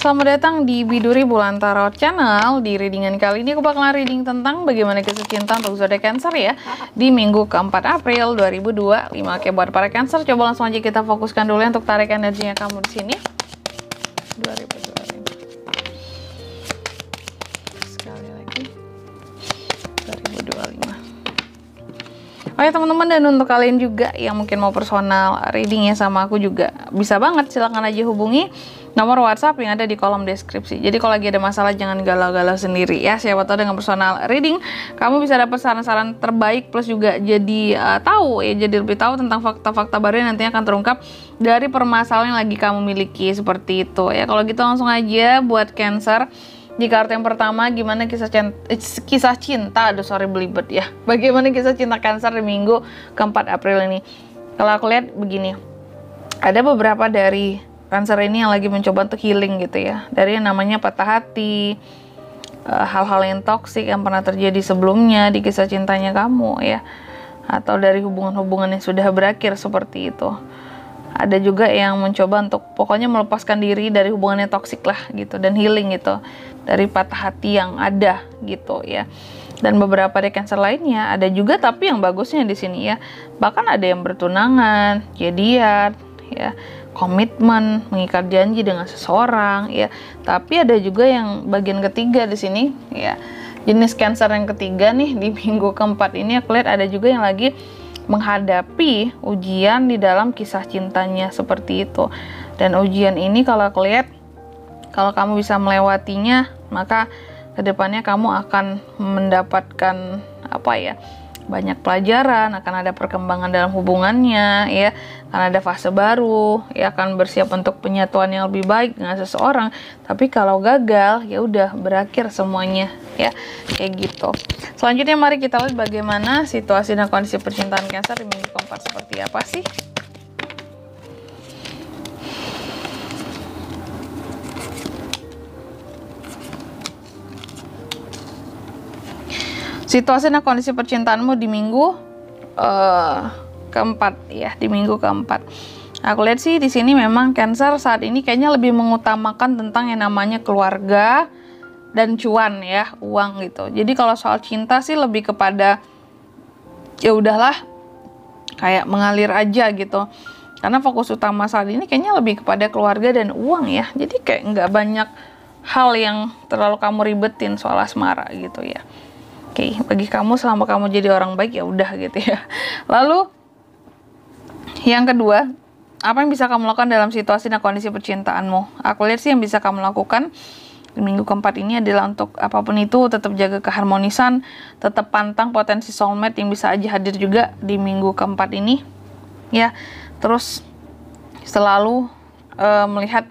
Selamat datang di Biduri Bulan Tarot Channel. Di readingan kali ini aku bakalan reading tentang bagaimana kisah cinta untuk zodiak Cancer ya di minggu keempat April 2025. Oke, buat para Cancer, coba langsung aja kita fokuskan dulu ya untuk tarik energinya kamu di sini. 2025. Sekali lagi. 2025. Oke teman-teman, dan untuk kalian juga yang mungkin mau personal readingnya sama aku juga bisa banget, silahkan aja hubungi nomor WhatsApp yang ada di kolom deskripsi. Jadi kalau lagi ada masalah jangan galau-galau sendiri ya. Siapa tahu dengan personal reading kamu bisa dapat saran-saran terbaik, plus juga jadi tahu ya, jadi lebih tahu tentang fakta-fakta baru yang nantinya akan terungkap dari permasalahan yang lagi kamu miliki, seperti itu ya. Kalau gitu langsung aja buat Cancer. Di kartu yang pertama, gimana kisah cinta, belibet ya. Bagaimana kisah cinta Cancer di minggu keempat April ini? Kalau aku lihat begini, ada beberapa dari Cancer ini yang lagi mencoba untuk healing gitu ya. Dari yang namanya patah hati, hal-hal yang toksik yang pernah terjadi sebelumnya di kisah cintanya kamu ya. Atau dari hubungan-hubungan yang sudah berakhir seperti itu. Ada juga yang mencoba untuk pokoknya melepaskan diri dari hubungannya toksik lah gitu, dan healing gitu dari patah hati yang ada gitu ya. Dan beberapa dari Cancer lainnya ada juga, tapi yang bagusnya di sini ya, bahkan ada yang bertunangan, jadian ya, komitmen, mengikat janji dengan seseorang ya. Tapi ada juga yang bagian ketiga di sini ya. Jenis Cancer yang ketiga nih di minggu keempat ini aku lihat ada juga yang lagi menghadapi ujian di dalam kisah cintanya seperti itu. Dan ujian ini kalau aku lihat, kalau kamu bisa melewatinya, maka kedepannya kamu akan mendapatkan apa ya, banyak pelajaran, akan ada perkembangan dalam hubungannya ya, akan ada fase baru ya, akan bersiap untuk penyatuan yang lebih baik dengan seseorang. Tapi kalau gagal ya udah berakhir semuanya ya, kayak gitu. Selanjutnya mari kita lihat bagaimana situasi dan kondisi percintaan Cancer di minggu keempat seperti apa sih. Situasi dan kondisi percintaanmu di minggu keempat ya, di minggu keempat. Aku lihat sih di sini memang Cancer saat ini kayaknya lebih mengutamakan tentang yang namanya keluarga dan cuan ya, uang gitu. Jadi kalau soal cinta sih lebih kepada ya udahlah, kayak mengalir aja gitu. Karena fokus utama saat ini kayaknya lebih kepada keluarga dan uang ya. Jadi kayak nggak banyak hal yang terlalu kamu ribetin soal asmara gitu ya. Oke, bagi kamu selama kamu jadi orang baik ya udah gitu ya. Lalu yang kedua, apa yang bisa kamu lakukan dalam situasi dan kondisi percintaanmu? Aku lihat sih yang bisa kamu lakukan di minggu keempat ini adalah untuk apapun itu tetap jaga keharmonisan, tetap pantang potensi soulmate yang bisa aja hadir juga di minggu keempat ini ya. Terus selalu melihat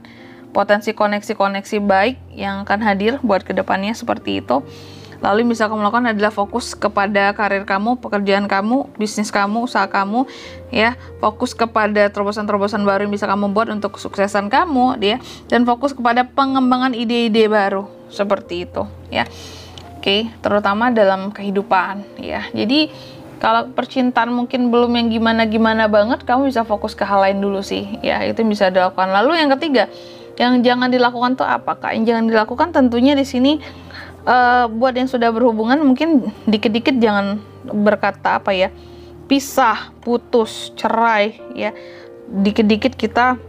potensi koneksi-koneksi baik yang akan hadir buat kedepannya seperti itu. Lalu yang bisa kamu lakukan adalah fokus kepada karir kamu, pekerjaan kamu, bisnis kamu, usaha kamu ya. Fokus kepada terobosan-terobosan baru yang bisa kamu buat untuk kesuksesan kamu ya. Dan fokus kepada pengembangan ide-ide baru seperti itu ya. Oke, terutama dalam kehidupan ya. Jadi kalau percintaan mungkin belum yang gimana-gimana banget, kamu bisa fokus ke hal lain dulu sih ya. Itu yang bisa dilakukan. Lalu yang ketiga, yang jangan dilakukan tuh apakah? Yang jangan dilakukan tentunya di sini buat yang sudah berhubungan mungkin dikit-dikit jangan berkata apa ya, pisah, putus, cerai ya. Dikit-dikit kita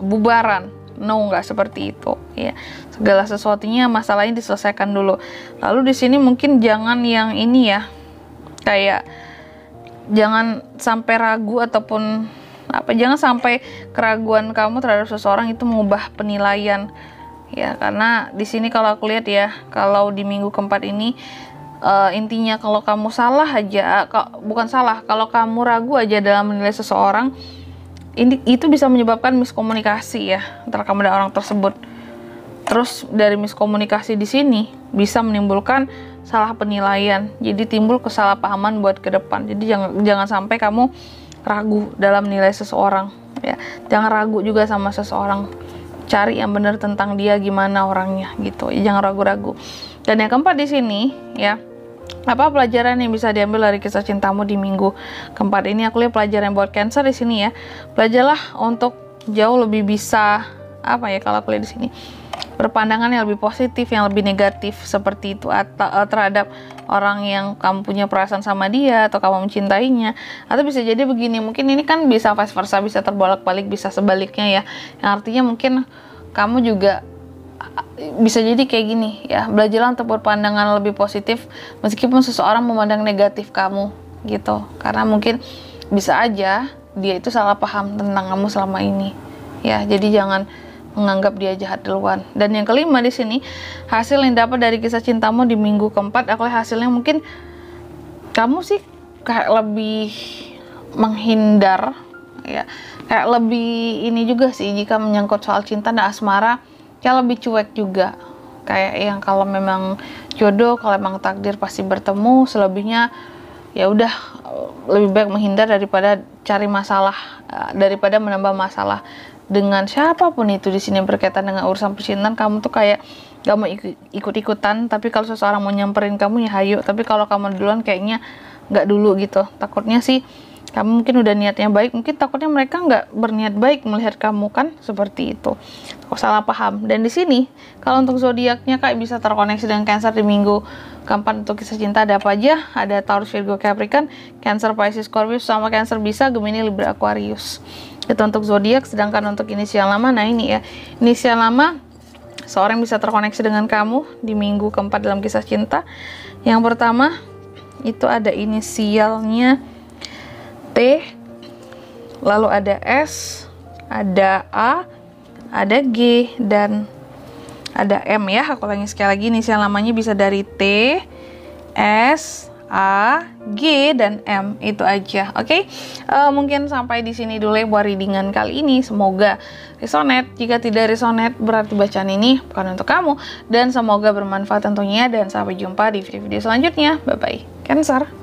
bubaran. No, nggak seperti itu ya. Segala sesuatunya, masalahnya diselesaikan dulu. Lalu di sini mungkin jangan yang ini ya, kayak jangan sampai ragu ataupun apa, jangan sampai keraguan kamu terhadap seseorang itu mengubah penilaian ya. Karena di sini kalau aku lihat ya, kalau di minggu keempat ini intinya kalau kamu salah aja, bukan salah, kalau kamu ragu aja dalam menilai seseorang, itu bisa menyebabkan miskomunikasi ya antara kamu dan orang tersebut. Terus dari miskomunikasi di sini bisa menimbulkan salah penilaian, jadi timbul kesalahpahaman buat ke depan. Jadi jangan sampai kamu ragu dalam menilai seseorang ya. Jangan ragu juga sama seseorang. Cari yang benar tentang dia, gimana orangnya gitu. Jangan ragu-ragu. Dan yang keempat di sini ya, apa pelajaran yang bisa diambil dari kisah cintamu di minggu keempat ini? Aku lihat pelajaran buat Cancer di sini ya. Belajarlah untuk jauh lebih bisa apa ya, kalau aku lihat di sini, berpandangan yang lebih positif, yang lebih negatif seperti itu terhadap orang yang kamu punya perasaan sama dia atau kamu mencintainya. Atau bisa jadi begini, mungkin ini kan bisa vice versa, bisa terbolak-balik, bisa sebaliknya ya. Yang artinya mungkin kamu juga bisa jadi kayak gini ya, belajarlah untuk berpandangan lebih positif meskipun seseorang memandang negatif kamu gitu, karena mungkin bisa aja dia itu salah paham tentang kamu selama ini ya. Jadi jangan menganggap dia jahat duluan. Dan yang kelima di sini, hasil yang dapat dari kisah cintamu di minggu keempat, hasilnya mungkin kamu sih kayak lebih menghindar ya, kayak lebih ini juga sih jika menyangkut soal cinta dan asmara, kayak lebih cuek juga, kayak yang kalau memang jodoh, kalau memang takdir pasti bertemu, selebihnya ya udah lebih baik menghindar daripada cari masalah, daripada menambah masalah dengan siapapun itu. Di sini berkaitan dengan urusan percintaan, kamu tuh kayak gak mau ikut-ikutan, tapi kalau seseorang mau nyamperin kamu ya hayu, tapi kalau kamu duluan kayaknya gak dulu gitu. Takutnya sih kamu mungkin udah niatnya baik, mungkin takutnya mereka nggak berniat baik melihat kamu, kan seperti itu. Kok salah paham. Dan di sini kalau untuk zodiaknya kayak bisa terkoneksi dengan Cancer di minggu keempat. Untuk kisah cinta ada apa aja? Ada Taurus, Virgo, Capricorn, Cancer, Pisces, Scorpio, sama Cancer bisa Gemini, Libra, Aquarius. Itu untuk zodiak. Sedangkan untuk inisial lama, nah ini ya, inisial lama seorang bisa terkoneksi dengan kamu di minggu keempat dalam kisah cinta. Yang pertama itu ada inisialnya T, lalu ada S, ada A, ada G, dan ada M ya. Aku ulangi sekali lagi, inisial namanya bisa dari T, S, A, G, dan M. Itu aja, oke? Mungkin sampai di sini dulu ya buat readingan kali ini. Semoga resonate. Jika tidak resonate, berarti bacaan ini bukan untuk kamu. Dan semoga bermanfaat tentunya. Dan sampai jumpa di video-video selanjutnya. Bye-bye, Cancer.